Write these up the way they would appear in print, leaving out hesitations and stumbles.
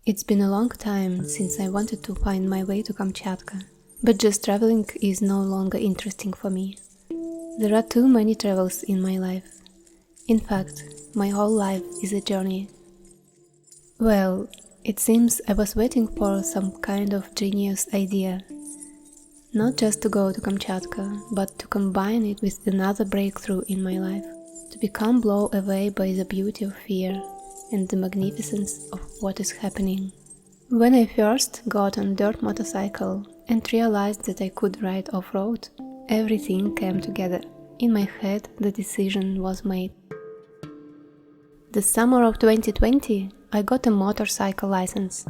It's been a long time since I wanted to find my way to Kamchatka, but just traveling is no longer interesting for me. There are too many travels in my life. In fact, my whole life is a journey. Well, it seems I was waiting for some kind of genius idea. Not just to go to Kamchatka, but to combine it with another breakthrough in my life. To become blown away by the beauty of fear and the magnificence of what is happening. When I first got on dirt motorcycle and realized that I could ride off-road, everything came together. In my head, the decision was made. The summer of 2020, I got a motorcycle license,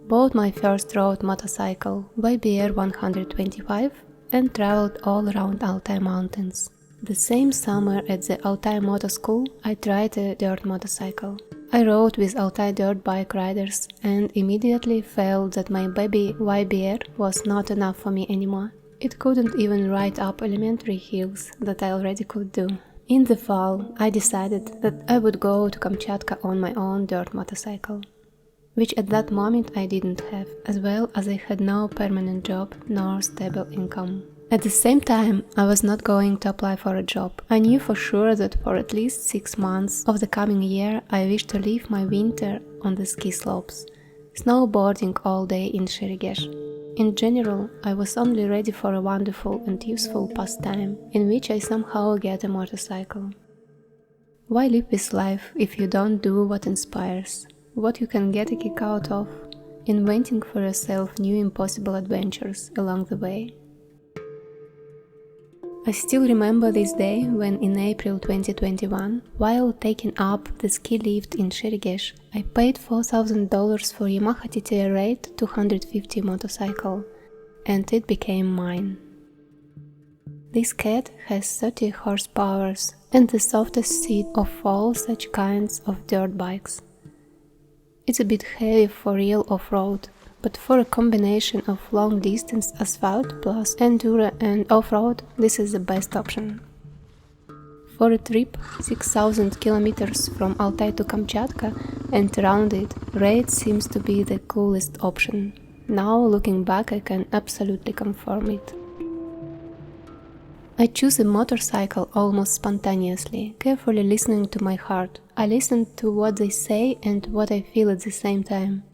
bought my first road motorcycle YBR 125 and traveled all around Altai mountains. The same summer at the Altai Motor School, I tried a dirt motorcycle. I rode with Altai dirt bike riders and immediately felt that my baby YBR was not enough for me anymore. It couldn't even ride up elementary hills that I already could do. In the fall, I decided that I would go to Kamchatka on my own dirt motorcycle, which at that moment I didn't have, as well as I had no permanent job nor stable income. At the same time, I was not going to apply for a job. I knew for sure that for at least 6 months of the coming year I wished to live my winter on the ski slopes, snowboarding all day in Sherigesh. In general, I was only ready for a wonderful and useful pastime in which I somehow get a motorcycle. Why live this life if you don't do what inspires, what you can get a kick out of, inventing for yourself new impossible adventures along the way? I still remember this day when in April 2021, while taking up the ski lift in Sherigesh, I paid $4,000 for Yamaha TTR Raid 250 motorcycle, and it became mine. This cat has 30 horsepower and the softest seat of all such kinds of dirt bikes. It's a bit heavy for real off-road, but for a combination of long-distance asphalt plus enduro and off-road, this is the best option. For a trip 6,000 kilometers from Altai to Kamchatka and around it, Raid seems to be the coolest option. Now, looking back, I can absolutely confirm it. I choose a motorcycle almost spontaneously, carefully listening to my heart. I listen to what they say and what I feel at the same time.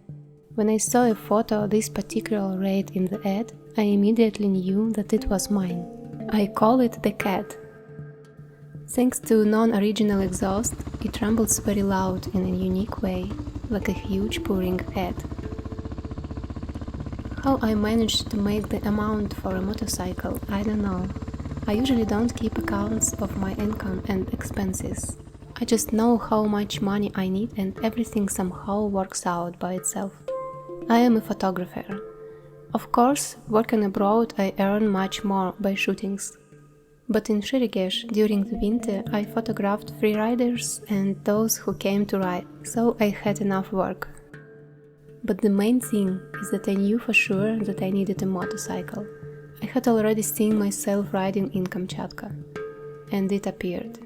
When I saw a photo of this particular Raid in the ad, I immediately knew that it was mine. I call it the cat. Thanks to non-original exhaust, it rumbles very loud in a unique way, like a huge purring cat. How I managed to make the amount for a motorcycle, I don't know. I usually don't keep accounts of my income and expenses. I just know how much money I need and everything somehow works out by itself. I am a photographer. Of course, working abroad I earn much more by shootings. But in Sherigesh, during the winter, I photographed freeriders and those who came to ride, so I had enough work. But the main thing is that I knew for sure that I needed a motorcycle. I had already seen myself riding in Kamchatka, and it appeared.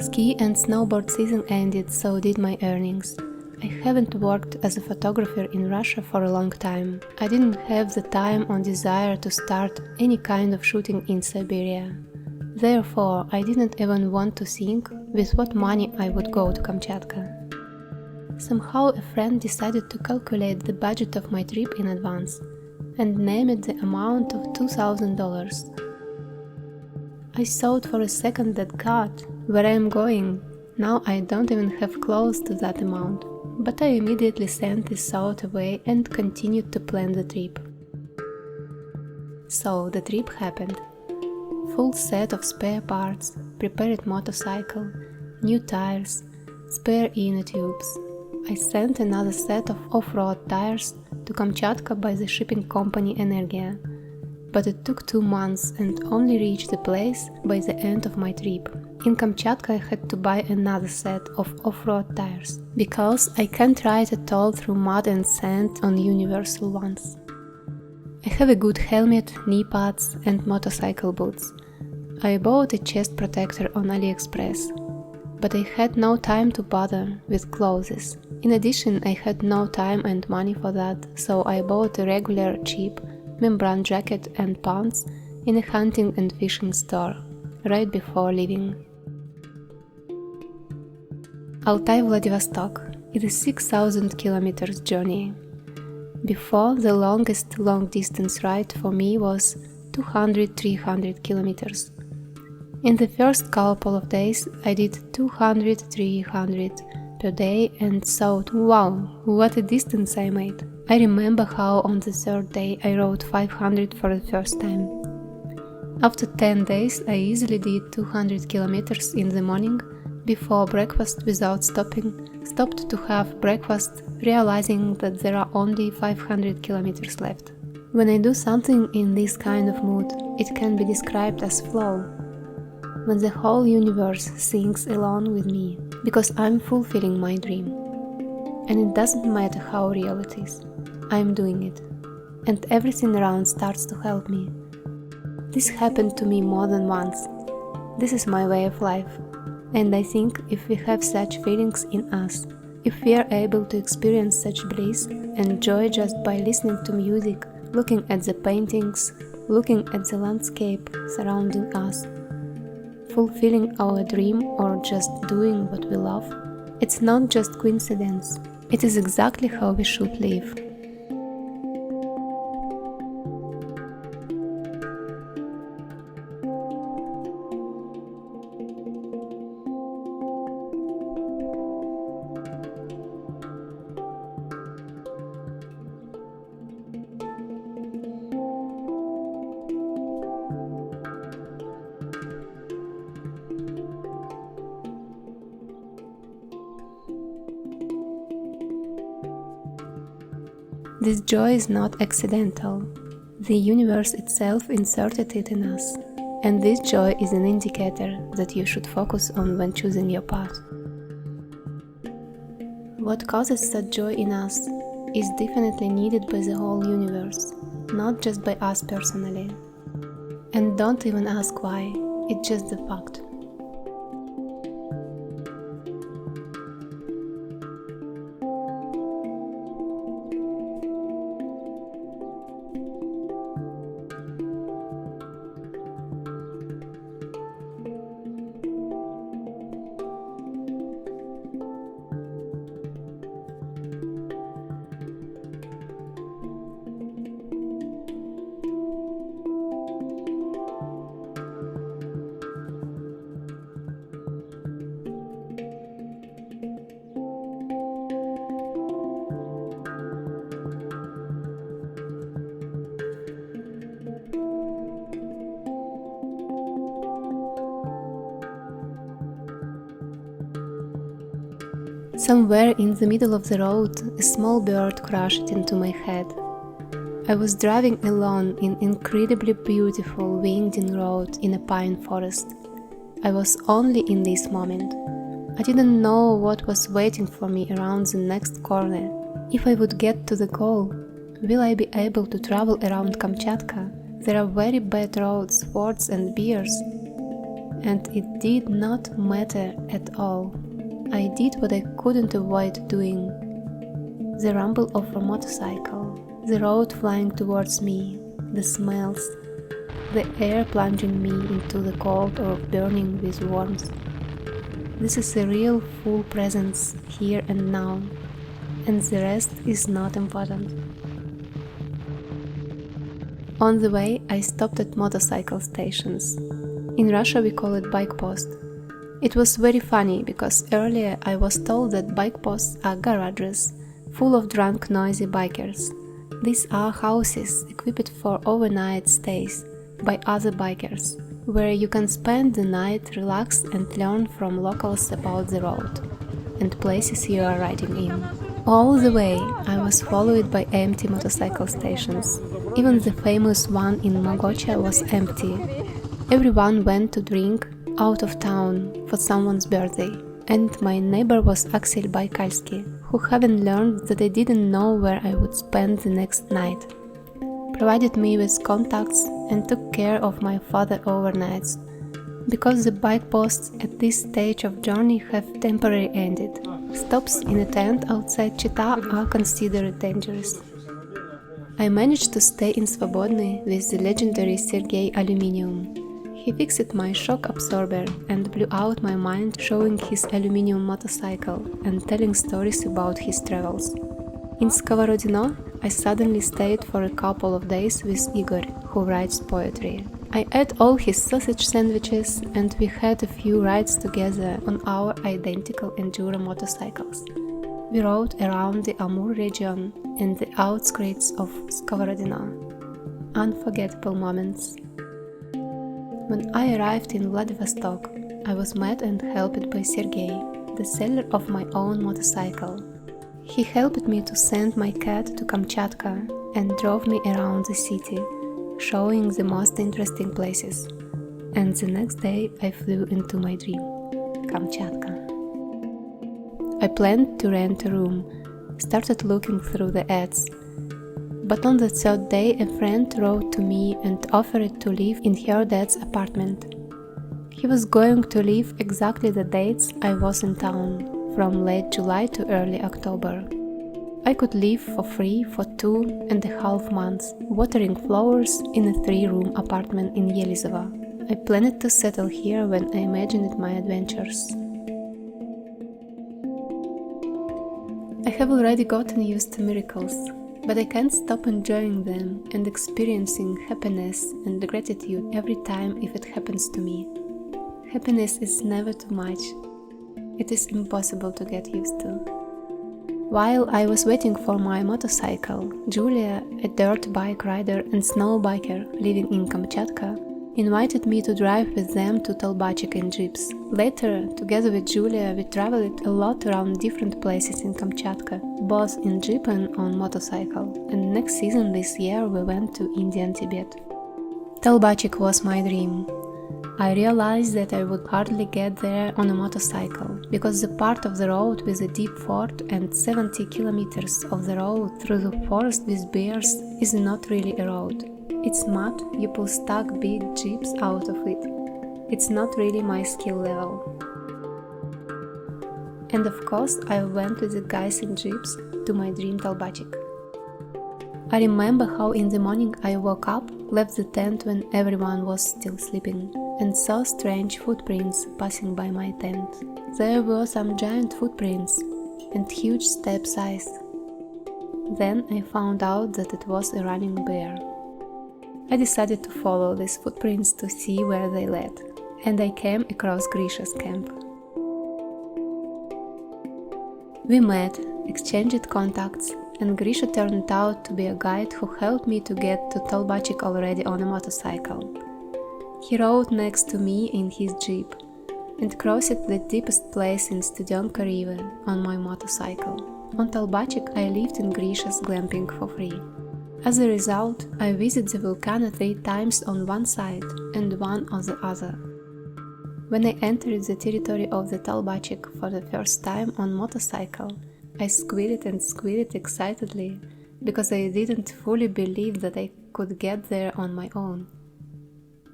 Ski and snowboard season ended, so did my earnings. I haven't worked as a photographer in Russia for a long time. I didn't have the time or desire to start any kind of shooting in Siberia. Therefore, I didn't even want to think with what money I would go to Kamchatka. Somehow a friend decided to calculate the budget of my trip in advance and named the amount of $2,000. I thought for a second that God, where I am going? Now I don't even have close to that amount. But I immediately sent this thought away and continued to plan the trip. So the trip happened. Full set of spare parts, prepared motorcycle, new tires, spare inner tubes. I sent another set of off-road tires to Kamchatka by the shipping company Energia, but it took 2 months and only reached the place by the end of my trip. In Kamchatka I had to buy another set of off-road tires, because I can't ride at all through mud and sand on universal ones. I have a good helmet, knee pads and motorcycle boots. I bought a chest protector on AliExpress, but I had no time to bother with clothes. In addition, I had no time and money for that, so I bought a regular cheap membrane jacket and pants in a hunting and fishing store, right before leaving. Altai Vladivostok is a 6,000 kilometers journey. Before, the longest long-distance ride for me was 200-300 kilometers. In the first couple of days, I did 200-300 per day and thought, wow, what a distance I made. I remember how on the third day I rode 500 for the first time. After 10 days, I easily did 200 kilometers in the morning before breakfast without stopping, stopped to have breakfast, realizing that there are only 500 kilometers left. When I do something in this kind of mood, it can be described as flow. When the whole universe sings along with me, because I'm fulfilling my dream. And it doesn't matter how real it is, I'm doing it. And everything around starts to help me. This happened to me more than once. This is my way of life. And I think if we have such feelings in us, if we are able to experience such bliss and joy just by listening to music, looking at the paintings, looking at the landscape surrounding us, fulfilling our dream or just doing what we love, it's not just coincidence, it is exactly how we should live. This joy is not accidental. The universe itself inserted it in us, and this joy is an indicator that you should focus on when choosing your path. What causes such joy in us is definitely needed by the whole universe, not just by us personally. And don't even ask why, it's just the fact. Somewhere in the middle of the road, a small bird crashed into my head. I was driving alone in incredibly beautiful winding road in a pine forest. I was only in this moment. I didn't know what was waiting for me around the next corner. If I would get to the goal, will I be able to travel around Kamchatka? There are very bad roads, fords and bears. And it did not matter at all. I did what I couldn't avoid doing. The rumble of a motorcycle, the road flying towards me, the smells, the air plunging me into the cold or burning with warmth. This is a real full presence here and now, and the rest is not important. On the way, I stopped at motorcycle stations. In Russia we call it bike post. It was very funny because earlier I was told that bike posts are garages full of drunk, noisy bikers. These are houses equipped for overnight stays by other bikers, where you can spend the night, relax and learn from locals about the road and places you are riding in. All the way I was followed by empty motorcycle stations. Even the famous one in Mogocha was empty. Everyone went to drink out of town for someone's birthday, and my neighbor was Axel Baikalsky, who having learned that I didn't know where I would spend the next night, provided me with contacts and took care of my father overnights, because the bike posts at this stage of journey have temporarily ended. Stops in a tent outside Chita are considered dangerous. I managed to stay in Svobodny with the legendary Sergei Aluminium. He fixed my shock absorber and blew out my mind, showing his aluminium motorcycle and telling stories about his travels. In Skоворodino, I suddenly stayed for a couple of days with Igor, who writes poetry. I ate all his sausage sandwiches and we had a few rides together on our identical enduro motorcycles. We rode around the Amur region and the outskirts of Skоворodino. Unforgettable moments. When I arrived in Vladivostok, I was met and helped by Sergei, the seller of my own motorcycle. He helped me to send my cat to Kamchatka and drove me around the city, showing the most interesting places. And the next day I flew into my dream, Kamchatka. I planned to rent a room, started looking through the ads. But on the third day a friend wrote to me and offered to live in her dad's apartment. He was going to leave exactly the dates I was in town, from late July to early October. I could live for free for 2.5 months, watering flowers in a 3-room apartment in Yelizovo. I planned to settle here when I imagined my adventures. I have already gotten used to miracles, but I can't stop enjoying them and experiencing happiness and gratitude every time if it happens to me. Happiness is never too much. It is impossible to get used to. While I was waiting for my motorcycle, Julia, a dirt bike rider and snow biker living in Kamchatka, invited me to drive with them to Talbachik in jeeps. Later, together with Julia, we traveled a lot around different places in Kamchatka, both in jeep and on motorcycle, and next season this year we went to India and Tibet. Talbachik was my dream. I realized that I would hardly get there on a motorcycle, because the part of the road with a deep ford and 70 kilometers of the road through the forest with bears is not really a road. It's mud, you pull stuck big jeeps out of it. It's not really my skill level. And of course I went with the guys in jeeps to my dream Talbachik. I remember how in the morning I woke up, left the tent when everyone was still sleeping, and saw strange footprints passing by my tent. There were some giant footprints and huge step size. Then I found out that it was a running bear. I decided to follow these footprints to see where they led, and I came across Grisha's camp. We met, exchanged contacts, and Grisha turned out to be a guide who helped me to get to Talbachik already on a motorcycle. He rode next to me in his jeep and crossed the deepest place in Studionka River on my motorcycle. On Talbachik I lived in Grisha's glamping for free. As a result, I visited the volcano 3 times on one side and 1 on the other. When I entered the territory of the Talbachik for the first time on motorcycle, I squealed and squealed excitedly because I didn't fully believe that I could get there on my own,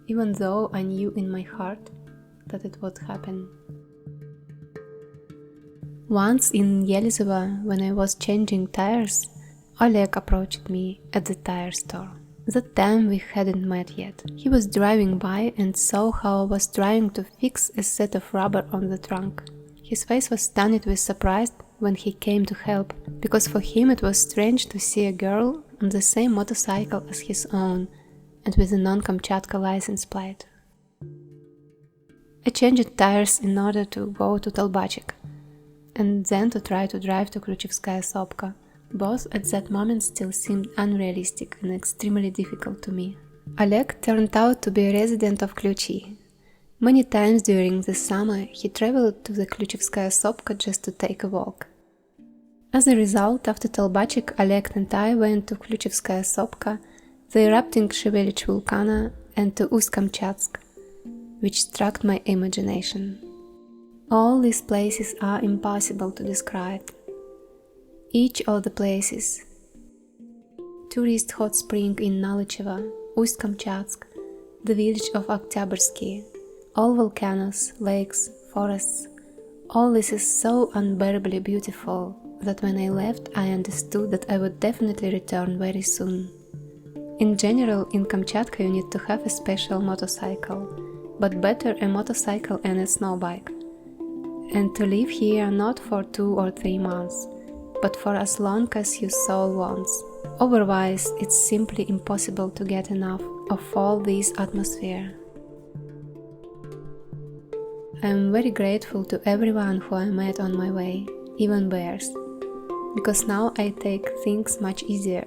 even though I knew in my heart that it would happen. Once in Yelizovo, when I was changing tires, Oleg approached me at the tire store. That time we hadn't met yet. He was driving by and saw how I was trying to fix a set of rubber on the trunk. His face was stunned with surprise when he came to help, because for him it was strange to see a girl on the same motorcycle as his own and with a non-Kamchatka license plate. I changed tires in order to go to Talbachik and then to try to drive to Kluchevskaya Sopka. Both at that moment still seemed unrealistic and extremely difficult to me. Oleg turned out to be a resident of Kluchi. Many times during the summer he traveled to the Kluchevskaya Sopka just to take a walk. As a result, after Talbachik, Oleg and I went to Kluchevskaya Sopka, the erupting Shevelich volcano, and to Ust-Kamchatsk, which struck my imagination. All these places are impossible to describe. Each of the places: tourist hot spring in Nalichevo, Ust-Kamchatsk, the village of Oktyabrski, all volcanoes, lakes, forests, All this is so unbearably beautiful that when I left, I understood that I would definitely return very soon. In general, in Kamchatka you need to have a special motorcycle, but better a motorcycle and a snow bike. And to live here not for 2 or 3 months, but for as long as your soul wants. Otherwise, it's simply impossible to get enough of all this atmosphere. I am very grateful to everyone who I met on my way, even bears, because now I take things much easier,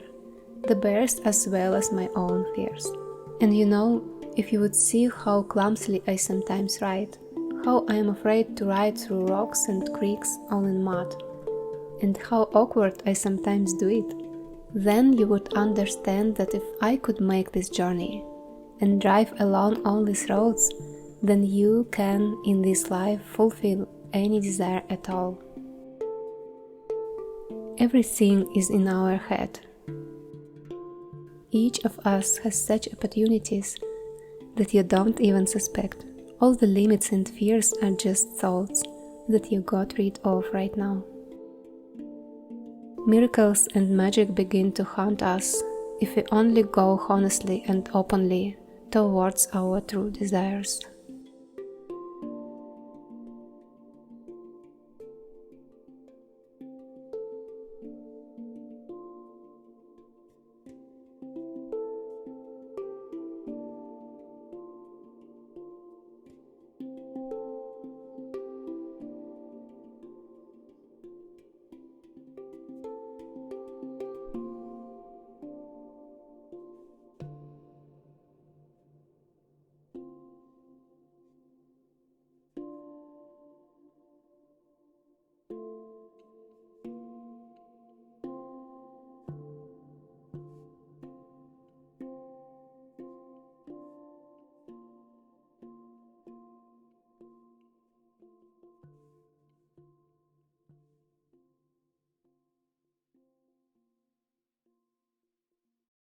the bears as well as my own fears. And you know, if you would see how clumsily I sometimes ride, how I am afraid to ride through rocks and creeks all in mud, and how awkward I sometimes do it, then you would understand that if I could make this journey and drive along all these roads, then you can in this life fulfill any desire at all. Everything is in our head. Each of us has such opportunities that you don't even suspect. All the limits and fears are just thoughts that you got rid of right now. Miracles and magic begin to haunt us if we only go honestly and openly towards our true desires.